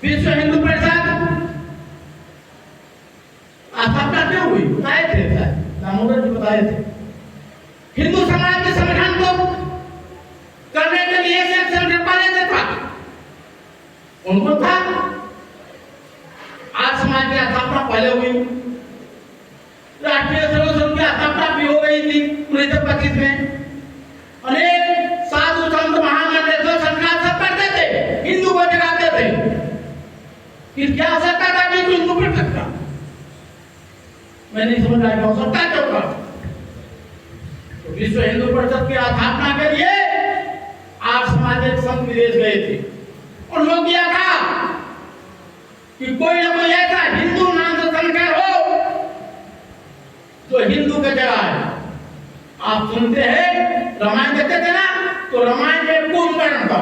विश्व हिंदू परिषद स्थापना क्यों हुई? बताए थे दामोदर जी बताए थे। हिंदू समाज के संगठन को करने के लिए एक संगठन पहले था, उनको था। आज समाज की स्थापना पहले हुई, राष्ट्रीय सेवा संघ की स्थापना भी हो गई थी 1925 में। अनेक साधु संत महामंडल संस्कार सब करते थे, हिंदू को जगाते थे। फिर क्या आवश्यकता था विश्व हिंदू परिषद का? मैं नहीं समझ रहा क्या आवश्यकता क्यों था? तो विश्व हिंदू परिषद की स्थापना के लिए आर्य समाज एक संघ विदेश गए थे। उन्होंने किया था कि कोई ना कोई ऐसा हिंदू नाम से संगठन हो जो हिंदू के जगह है। आप सुनते हैं रामायण देखते थे ना, तो रामायण में कुंभकर्ण था,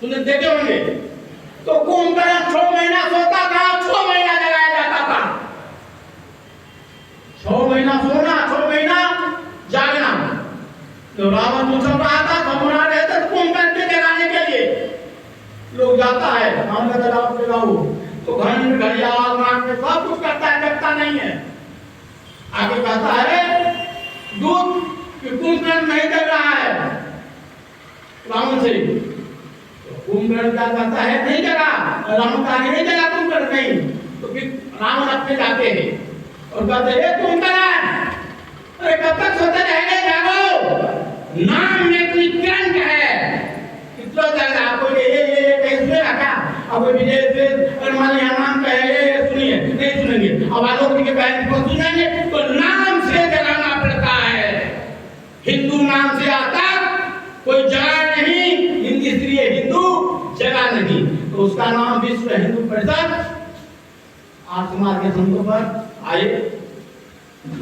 सुनते देखे होंगे। तो कुंभकर्ण 6 महीना सोता था, 6 महीना जगाया जाता था। 6 महीना सोना, 6 महीना जागना। तो रावण मुझसे रहा था, घबरा रहे थे कुंभकर्ण के जगाने के लिए। लोग जाता है राम का जवाब लगाओ, तो घंट घड़ियाल नाक में सब कुछ करता है, जगता नहीं है। आगे कहता है दूत कि कुंभकर्ण नहीं जग रहा है रावण से। कुंभकर्ण क्या करता है? नहीं जगा। रावण का नहीं जगा कुंभकर्ण नहीं। तो फिर रावण अपने जाते हैं और कहते हैं कुंभकर्ण, अरे कब तक सोते रहेंगे? जागो, नाम में कोई करंट है, कितना जगह आपको ये कैसे रखा? अब विजय से मान यहाँ नाम कहे सुनिए, नहीं सुनेंगे। अब आलोक जी के बहन को सुनेंगे तो नाम से जगाना पड़ता है। हिंदू नाम से आता कोई जगह नहीं, हिंदी इसलिए हिंदू जगह नहीं, तो उसका नाम विश्व हिंदू परिषद। आज समाज के संतों पर आए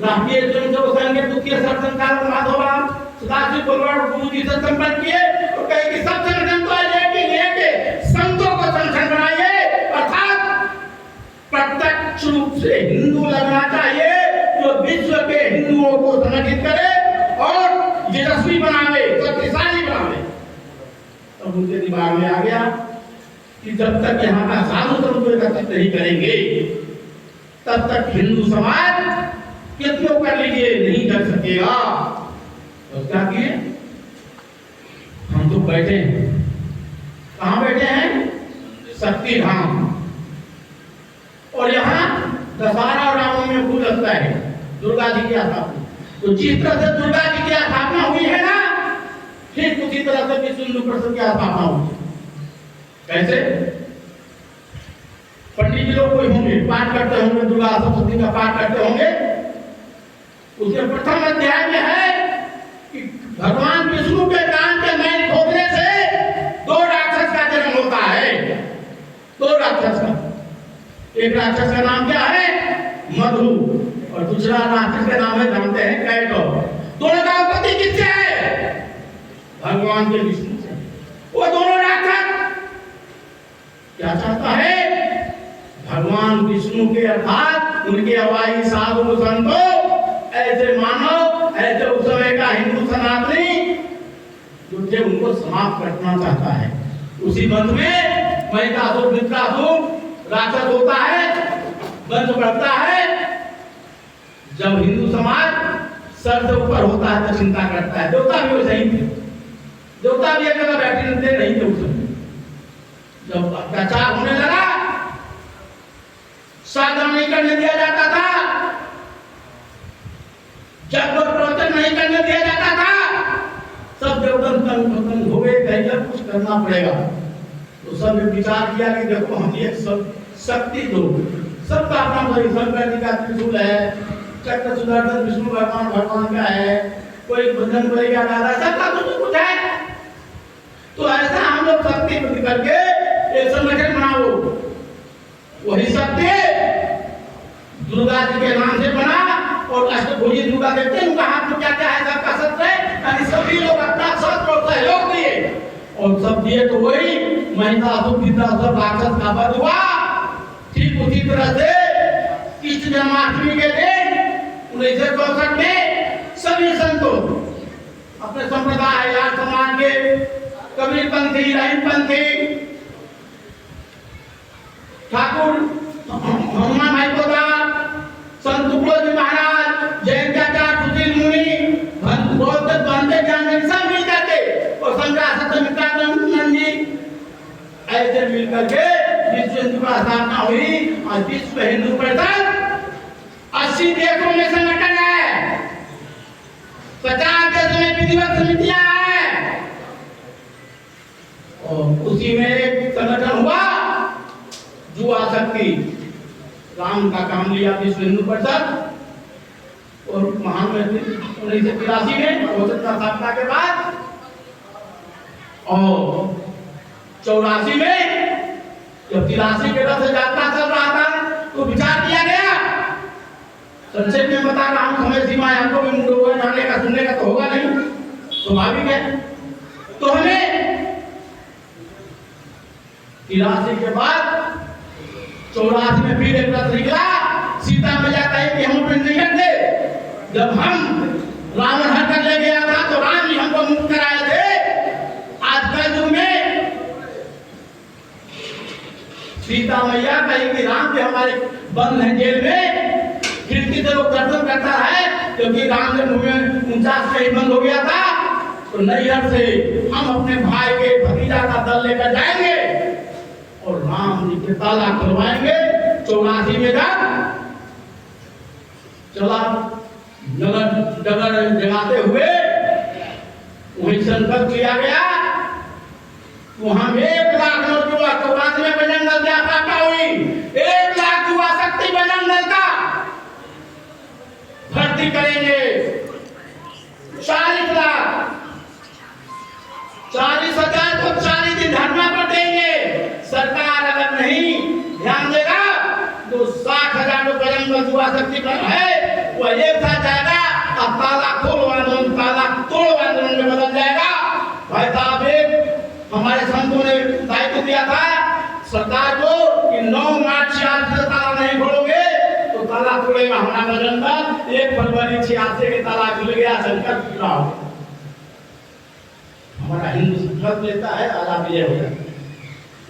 राष्ट्रीय स्वयंसेवक संघ के मुख्य सरसंघचालक माधवराव सदाशिव गोलवाड़ गुरु जी से संपर्क किए और कहे कि सब संगठन तो लेके संतों को संगठन बनाइए, अर्थात प्रत्यक्ष रूप से हिंदू लगना चाहिए, जो विश्व के हिंदुओं को संगठित करे और यशस्वी बनावे, शक्तिशाली बनावे। तब उनके दिमाग में आ गया कि जब तक यहाँ का साधु संत एकत्रित नहीं करेंगे तब तक हिंदू समाज कितनों कर लीजिए नहीं कर सकेगा। तो क्या किए? हम तो बैठे हैं, कहाँ बैठे हैं? शक्ति धाम। और यहाँ दशहरा और रावण में फूल लगता है, दुर्गा जी की स्थापना। तो जिस तरह से दुर्गा जी की स्थापना हुई है ना, ठीक उसी तरह से विश्व हिंदू परिषद की स्थापना हुई। कैसे? पंडित जी लोग कोई होंगे, पाठ करते होंगे, दुर्गा सप्तशती का पाठ करते होंगे। उसके प्रथम अध्याय में है कि भगवान विष्णु के कान के मैल खोदने से 2 राक्षस का जन्म होता है। 2 राक्षस का, एक राक्षस का नाम क्या है? मधु, और दूसरा राक्षस का नाम है, जानते हैं, कैटो। दोनों का उत्पत्ति किससे है? भगवान के विष्णु से। वो दोनों राक्षस क्या चाहता है? भगवान विष्णु के अर्थात उनके हवाई साधु संतों, ऐसे मानव, ऐसे उस समय का हिंदू सनातनी जो थे उनको समाप्त करना चाहता है। उसी बंध में महिषासुर वृत्रासुर राक्षस होता है, वंश बढ़ता है। जब हिंदू समाज सर से ऊपर होता है तो चिंता करता है। देवता भी वैसे ही थे, देवता भी एक जगह बैठे नहीं थे उस समय। जब अत्याचार होने लगा, साधना नहीं करने दिया जाता था, जब प्रवचन नहीं करने दिया जाता था, सब देवतन तन हो गए, कहीं कुछ करना पड़ेगा। तो सब विचार किया कि देखो हम एक शक्ति दो, सबका अपना शंकर जी का त्रिशूल है, चक्र सुदर्शन विष्णु भगवान का है, कोई भजन करेगा दादा, सबका कुछ है। तो ऐसा हम लोग शक्ति करके एक संगठन बनाओ। वही शक्ति दुर्गा जी के नाम से बना, और अष्टभुजी दुर्गा देखते हैं उनका हाथ में क्या क्या है, सबका शस्त्र है, यानी सभी लोग अपना शस्त्र और सहयोग दिए, और सब दिए तो वही महिषासुर वृत्रासुर राक्षस का वध हुआ। ठीक उसी तरह से कृष्ण जन्माष्टमी के दिन 1964 में सभी संतों अपने संप्रदाय या समाज के कबीरपंथी, रहीमपंथी, ठाकुर हनुमान भाई पोदार, संत तुकडोजी महाराज, जयंत्याचार्य, सुशील मुनि, बौद्ध बंदे जाने सब मिल करके और शंकराचार्य मित्रानंद जी ऐसे मिल करके विश्व हिंदू का स्थापना हुई। और विश्व हिंदू परिषद 80 देशों में संगठन है, 50 देशों में विधिवत समितियां हैं और उसी में एक संगठन हुआ युवा शक्ति। राम का काम लिया विश्व हिंदू परिषद और महान 1983 में स्थापना के बाद और 84 में जब 83 के रथ यात्रा चल रहा था तो विचार किया गया। संक्षेप में बता रहा हूं, समय सीमा आपको भी मुंडो जाने का सुनने का तो होगा नहीं, स्वाभाविक है। तो हमें 83 के बाद 84 में फिर एक रथ निकला। सीता मैया कहे कि हम अपने निकट थे, जब हम रावण हर कर ले गया था तो राम जी हमको मुक्त कराए थे। आज कल युग में सीता मैया कही कि राम जी हमारे बंद हैं जेल में, खिड़की से लोग दर्शन करता है क्योंकि राम जन्म में 49 में ही बंद हो गया था। तो नैहर से हम अपने भाई के भतीजा का दल लेकर जाएंगे और राम जी के ताला खुलवाएंगे। 84 में चला डगर जगाते हुए वही संकल्प लिया गया। वहां 1 लाख लोग युवा 84 में बजरंग दल की स्थापना हुई। 1 लाख युवा शक्ति बजरंग दल का भर्ती करेंगे। 40 लाख 40,000 को 40 दिन धरना पर देंगे। सरकार अगर नहीं ध्यान देगा तो 60,000 बजरंग दल युवा शक्ति पर है वो एक साथ जाएगा और ताला खोलो आंदोलन, ताला तोड़ो आंदोलन में बदल जाएगा। भाई साहब एक हमारे संतों ने दायित्व दिया था सरकार को कि 9 मार्च 86 से ताला नहीं खोलोगे तो ताला तोड़ेगा हमारा बजरंग दल। 1 फरवरी 86 के ताला खुल गया, संकल्प पूरा हो गया। हमारा हिंदू संकल्प लेता है, ताला विजय हो जाता है।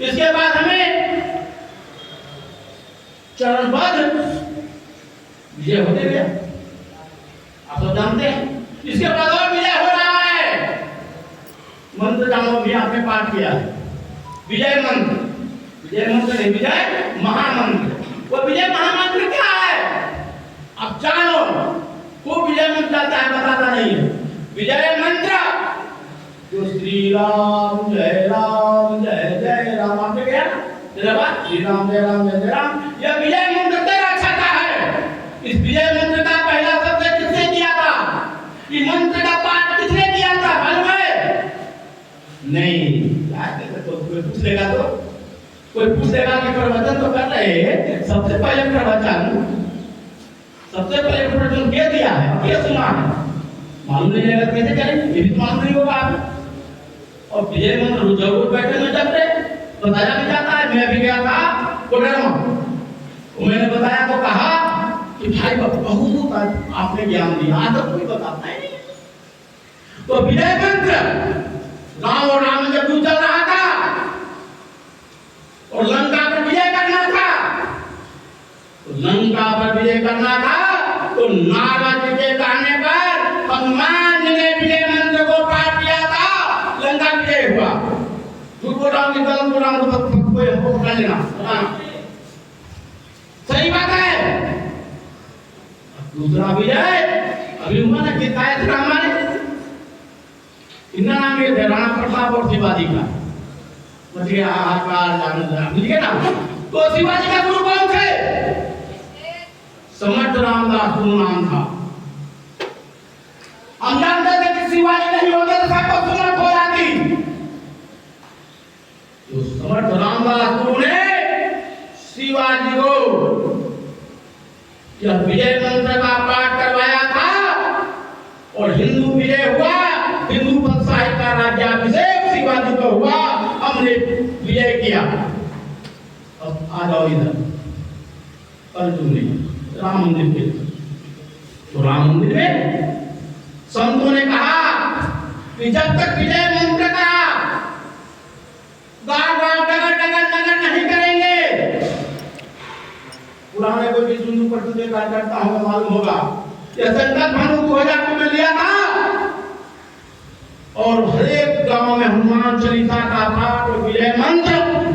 इसके बाद हमें चरणबद्ध विजय होते गया, आप सब जानते हैं। इसके बाद और विजय हो रहा है। मंत्र जानो भी आपने पाठ किया है, विजय मंत्र। विजय मंत्र नहीं, विजय महामंत्र। वो विजय महामंत्र क्या है अब जानो। वो विजय मंत्र जाता है, बताता नहीं है। विजय मंत्र जो श्री राम जय राम जय जय राम आपने क्या श्री राम जय राम जय जय राम, यह विजय मंत्र तेरा छठा है। इस विजय मंत्र का पहला शब्द किसने किया था? ये मंत्र का पाठ किसने किया था मालूम है? नहीं, तो कोई पूछ लेगा तो कोई पूछेगा कि प्रवचन तो कर रहे हैं, सबसे पहले प्रवचन क्या दिया है, क्या सुना है, मालूम नहीं है कैसे करें, ये भी तो मालूम नहीं होगा आप। और विजय मंत्र जरूर बैठे में जब बताया भी जाता है। मैं भी गया था कोडरमा, मैंने बताया तो कहा कि भाई बहुत आपने ज्ञान दिया, आज तक कोई बताता है नहीं। तो विजय मंत्र राम और राम जब युद्ध चल रहा था और लंका पर विजय करना था, तो लंका पर विजय करना था तो नारद जी के कहने पर हनुमान जी ने विजय मंत्र को पाठ किया था, लंका विजय हुआ। झूठ बोल रहा हूं, गलत बोल रहा हूं तो कोई हमको पकड़ लेना, सही बात है। दूसरा विजय अभी हुआ ना कि गायत्री हमारे इनका नाम ये थे राणा प्रताप और शिवाजी का, मुझे आकार जान मिल ना। तो शिवाजी का गुरु कौन थे? समर्थ रामदास गुरु नाम था। हम जानते थे कि शिवाजी नहीं होते तो सबको सुमत हो जाती। तो समर्थ रामदास गुरु ने शिवाजी को जब विजय मंत्र का पाठ करवाया था और हिंदू विजय हुआ, हिंदू वंशाही का राज्याभिषेक शिवाजी का हुआ, हमने विजय किया। अब आ जाओ इधर अर्जुन ने राम मंदिर के, तो राम मंदिर में संतों ने कहा कि जब तक विजय मंत्र का गाँव गाँव डगर डगर नगर नहीं करेंगे के कार्यकर्ता हमें मालूम होगा। यह संकल्प हम 2002 में लिया था और हर एक गांव में हनुमान चालीसा का पाठ और विजय मंत्र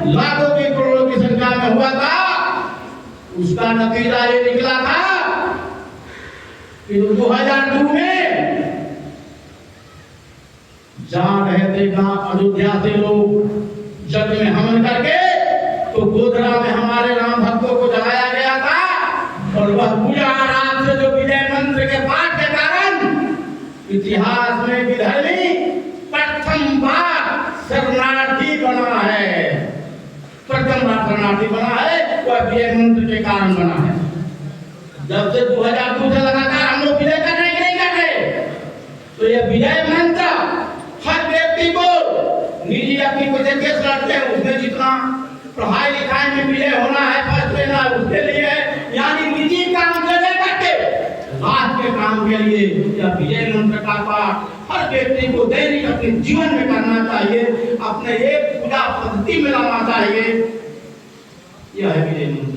लाखों की करोड़ों की संख्या में हुआ था। उसका नतीजा ये निकला था कि 2002 में जा रहे थे अयोध्या से लोग जग में हमन करके, तो गोधरा में हमारे राम भक्तों को जलाया गया था और वह पूजा आराम से जो विजय मंत्र के पाठ के कारण इतिहास में विधर्मी प्रथम बार शरणार्थी बना है। प्रथम बार शरणार्थी बना है, वह विजय मंत्र के कारण बना है। जब से 2002 से लगातार हम लोग विजय कर रहे नहीं कर रहे, तो यह विजय मंत्र हर व्यक्ति को निजी अपनी कोई केस लड़ते हैं उसमें जितना पढ़ाई लिखाई में विजय होना है, फर्स्ट लेना उसके लिए, यानी निजी काम के लिए करके राष्ट्र के काम के लिए यह विजय मंत्र का पाठ हर व्यक्ति को दैनिक अपने जीवन में करना चाहिए, अपने एक पूजा पद्धति में लाना चाहिए। यह है विजय मंत्र।